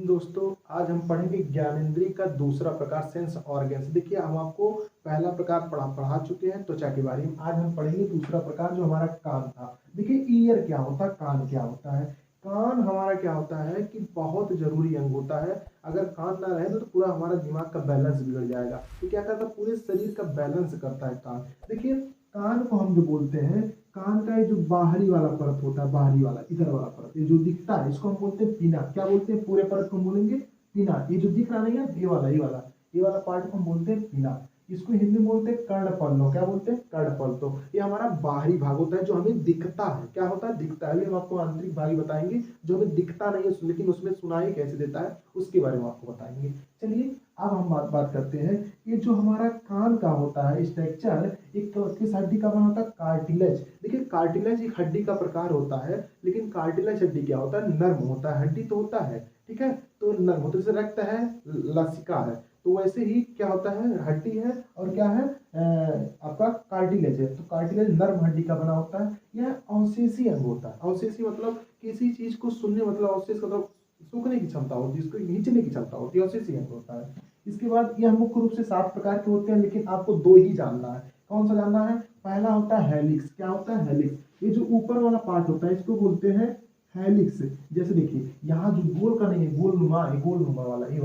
दोस्तों, आज हम पढ़ेंगे ज्ञानेंद्रिय का दूसरा प्रकार सेंस ऑर्गन्स। देखिए, हम आपको पहला प्रकार पढ़ा चुके हैं त्वचा के बारे में। आज हम पढ़ेंगे दूसरा प्रकार जो हमारा कान था। देखिए, ईयर क्या होता है, कान क्या होता है। कान हमारा क्या होता है कि बहुत जरूरी अंग होता है। अगर कान ना रहे तो पूरा हमारा दिमाग का बैलेंस बिगड़ जाएगा। ये क्या करता है, पूरे शरीर का बैलेंस करता है कान। देखिए, कान को हम जो बोलते हैं, कान का ये जो बाहरी वाला परत होता है, बाहरी वाला इधर वाला परत, ये जो दिखता है इसको हम बोलते हैं पिना। क्या बोलते हैं, पूरे परत को हम बोलेंगे पिना। ये जो दिख रहा नहीं है, ये वाला पार्ट को हम बोलते हैं पिना। इसको हिंदी में बोलते हैं कर्णपल्लो। क्या बोलते हैं, कर्णपल्लो। ये हमारा बाहरी भाग होता है जो हमें दिखता है। क्या होता है, दिखता है। अभी हम आपको आंतरिक भाग बताएंगे जो हमें दिखता नहीं है, लेकिन उसमें सुनाई कैसे देता है उसके बारे में आपको बताएंगे। चलिए, अब हम बात करते हैं। ये जो हमारा कान का होता है स्ट्रक्चर, एक तो किस हड्डी का बना होता है, कार्टिलेज। देखिए, कार्टिलेज एक हड्डी का प्रकार होता है, लेकिन कार्टिलेज हड्डी क्या होता है, नर्म होता है। हड्डी तो होता है, ठीक है, तो नर्म होता है। जैसे रक्त है, लसिका है, तो वैसे ही क्या होता है, हड्डी है और क्या है, आपका कार्टिलेज है। तो कार्टिलेज नर्म हड्डी का बना होता है। यह अवशेषी अंग होता है। अवशेषी मतलब किसी चीज को सुनने, मतलब अवशेष मतलब सूखने की क्षमता होती है, इसको खींचने की क्षमता होती है, अवशेषी अंग होता है। इसके बाद यह मुख्य रूप से 7 प्रकार के होते हैं, लेकिन आपको 2 ही जानना है। कौन सा जानना है, पहला होता है हेलिक्स। क्या होता है, हेलिक्स। ये जो ऊपर वाला पार्ट होता है इसको बोलते हैं हेलिक्स। जैसे देखिए, यहाँ जो गोल का नहीं है, गोलनुमा है, गोलनुमा वाला, ये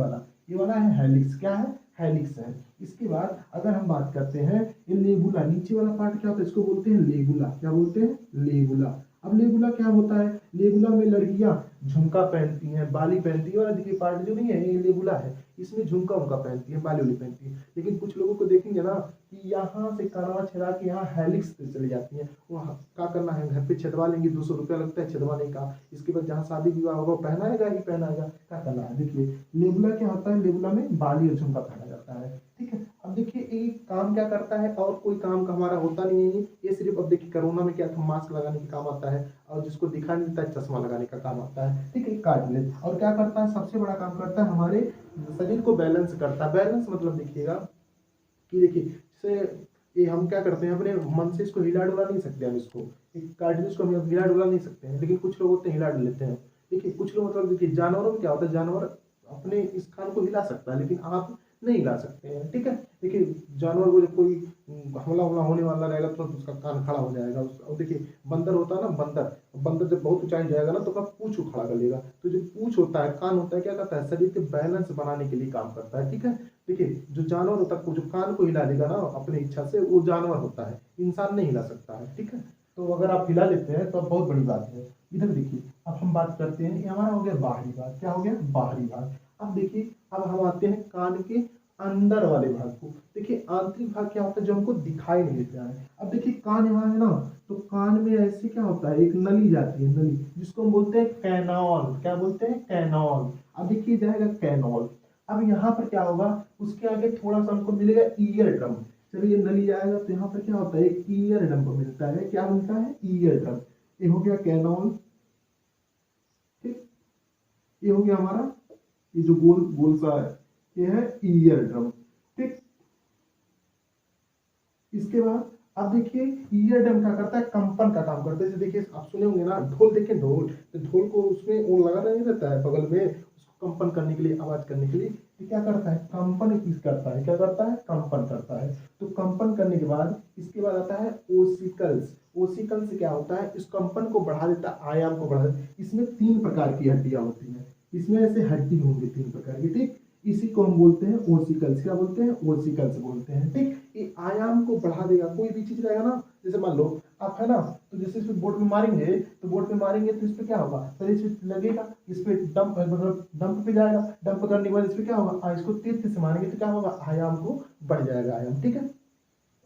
वाला है हेलिक्स। क्या है, हेलिक्स है। इसके बाद अगर हम बात करते हैं, ये लेबुला, नीचे वाला पार्ट क्या होता है, इसको बोलते हैं लेबुला। क्या बोलते हैं, लेबुला। अब लेबुला क्या होता है, लेबुला में लड़कियां झुमका पहनती हैं, बाली पहनती है। और देखिए, पार्ट जो नहीं है ये लेबुला है, इसमें झुमका उमका पहनती है, बाली उली पहनती है। लेकिन कुछ लोगों को देखेंगे ना कि यहाँ से कनवा छेड़ा के यहाँ हेलिक्स पे चली जाती है। वहाँ क्या करना है, घर पे छेदवा लेंगे, 200 रुपया लगता है छेदवाने का। इसके बाद जहाँ शादी विवाह होगा पहनाएगा ही पहनाएगा। क्या करना है, देखिए लेबुला क्या होता है, लेबुला में बाली और झुमका पहना जाता है, ठीक है। अब देखिए, एक काम क्या करता है और कोई काम का हमारा होता नहीं है। ये सिर्फ, अब देखिए कोरोना में क्या था, मास्क लगाने के काम आता है, और जिसको दिखा नहीं देता है चश्मा लगाने का काम आता है, ठीक है, कार्टिलेज। और क्या करता है, सबसे बड़ा काम करता है, हमारे शरीर को बैलेंस करता है। बैलेंस मतलब देखिएगा कि देखिए, जैसे ये हम क्या करते हैं, अपने मन से इसको हिला डुला नहीं सकते हम, इसको कार्टिलेज को हम हिला डुला नहीं सकते हैं, लेकिन कुछ लोग होते हैं हिला डुल लेते हैं। देखिए, कुछ लोग मतलब देखिए, जानवरों में क्या होता है, जानवर अपने इस कान को हिला सकता है, लेकिन आप नहीं हिला सकते हैं, ठीक है। देखिए, जानवर को जब कोई हमला हमला होने वाला रहेगा तो उसका कान खड़ा हो जाएगा। और देखिए, बंदर होता है ना, बंदर बंदर जब बहुत ऊंचाई जाएगा ना तो अपना पूंछ खड़ा कर लेगा। तो जो पूंछ होता है, कान होता है, क्या करता है, शरीर के बैलेंस बनाने के लिए काम करता है, ठीक है। देखिए, जो जानवर होता है, जो कान को हिला देगा ना अपनी इच्छा से, वो जानवर होता है, इंसान नहीं हिला सकता है, ठीक है। तो अगर आप हिला लेते हैं तो बहुत बड़ी बात है। इधर देखिए, अब हम बात करते हैं, ये हमारा हो गया बाहरी भाग। क्या हो गया, बाहरी भाग। अब देखिए, अब हम आते हैं कान के अंदर वाले भाग को। देखिए, आंतरिक भाग क्या होता है, जो हमको दिखाई नहीं देता है। अब देखिए, कान यहाँ है ना, तो कान में ऐसे क्या होता है, एक नली जाती है, नली, जिसको हम बोलते हैं कैनॉल। क्या बोलते हैं, कैनॉल। अब देखिए, जाएगा कैनॉल। अब यहाँ पर क्या होगा, उसके आगे थोड़ा सा हमको मिलेगा ईयर ड्रम। चलिए, ये नली आएगा तो यहाँ पर क्या होता है, एक ईयर ड्रम मिलता है। क्या मिलता है, ईयर ड्रम। ये हो गया कैनॉल, ठीक। ये हो गया हमारा, ये जो गोल गोल सा है, ये है ईयर ड्रम, ठीक। इसके बाद अब देखिए, ईयर ड्रम क्या करता है, कंपन का काम करता है। जैसे देखिए, आप सुने होंगे ना, ढोल, देखें ढोल, तो ढोल को उसमें वो लगा नहीं रहता है बगल में, उसको कंपन करने के लिए, आवाज करने के लिए। ये क्या करता है, कंपन किस करता है, क्या करता है, कंपन करता है। तो कंपन करने के बाद इसके बाद आता है ओसिकल्स। ओसिकल्स क्या होता है, इस कंपन को बढ़ा देता है, आयाम को बढ़ा देता है। इसमें 3 प्रकार की हड्डियां होती हैं, इसमें ऐसे हड्डी होंगी 3 प्रकार की, ठीक। इसी को हम बोलते हैं ओसिकल्स। क्या बोलते हैं, ओसिकल्स बोलते हैं, ठीक। ये आयाम को बढ़ा देगा। कोई भी चीज रहेगा ना, जैसे मान लो आप है ना, तो जैसे इस पे बोर्ड में मारेंगे, तो बोर्ड पे मारेंगे तो इस पे क्या होगा, पहले इस पे लगेगा, इस पे डंप मतलब डंप पे जाएगा, डंप करने के बाद इस पे क्या होगा, इसको तेज से मारेंगे तो क्या होगा, आयाम को बढ़ जाएगा, आयाम, ठीक है।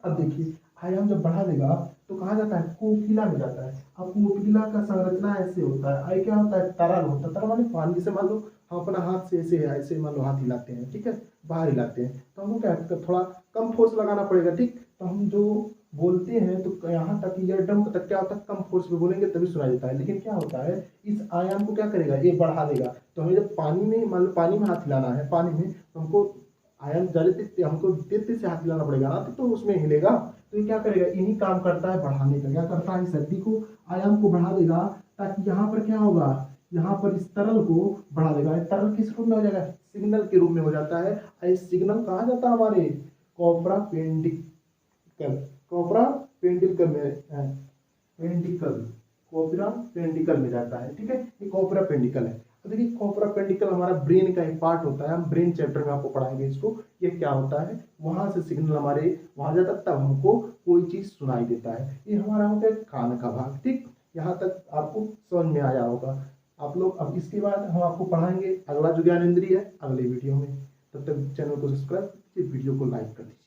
अब देखिए, आयाम जब बढ़ा देगा तो कहाँ जाता है, कोकिला में जाता है। अब कोकिला का संरचना ऐसे होता है, आई क्या होता है, तरल होता है। तरल माने पानी। जैसे मान लो हम अपना हाथ से ऐसे ऐसे मान लो हाथ हिलाते हैं, ठीक है, बाहर हिलाते हैं, तो हमको क्या है, थोड़ा कम फोर्स लगाना पड़ेगा, ठीक। तो हम जो बोलते हैं तो यहाँ तक ईयर ड्रम तक क्या होता है, कम फोर्स में बोलेंगे तभी सुनाई देता है। लेकिन क्या होता है, इस आयाम को क्या करेगा, ये बढ़ा देगा। तो हमें जब पानी में, मान लो पानी में हाथ हिलाना है, पानी में, तो हमको आयाम ज्यादा हमको तेज से हाथ हिलाना पड़ेगा ना, तो उसमें हिलेगा। तो ये क्या करेगा, यही काम करता है बढ़ाने का। क्या करता है, इस हड्डी को, आयाम को बढ़ा देगा, ताकि यहाँ पर क्या होगा, यहाँ पर इस तरल को बढ़ा देगा। ये तरल किस रूप में हो जाएगा, सिग्नल के रूप में हो जाता है। और ये सिग्नल कहाँ जाता है, हमारे कॉपरा पेंडिकल, कॉपरा पेंडिकल में पेंडिकल, कॉपरा पेंडिकल में जाता है। ठीक है, ये कॉपरा पेंडिकल है। तो देखिए कॉपरा पेंडिकल हमारा ब्रेन का एक पार्ट होता है, हम ब्रेन चैप्टर में आपको पढ़ाएंगे इसको। ये क्या होता है, वहां से सिग्नल हमारे वहां जाता है, तब हमको कोई चीज सुनाई देता है। ये हमारा हो गया कान का भाग। ठीक, यहाँ तक आपको समझ में आया होगा आप लोग। अब इसके बाद हम आपको पढ़ाएंगे अगला जो ज्ञानेंद्रिय है अगले वीडियो में। तब तक चैनल को सब्सक्राइब कीजिए, वीडियो को लाइक कर दीजिए।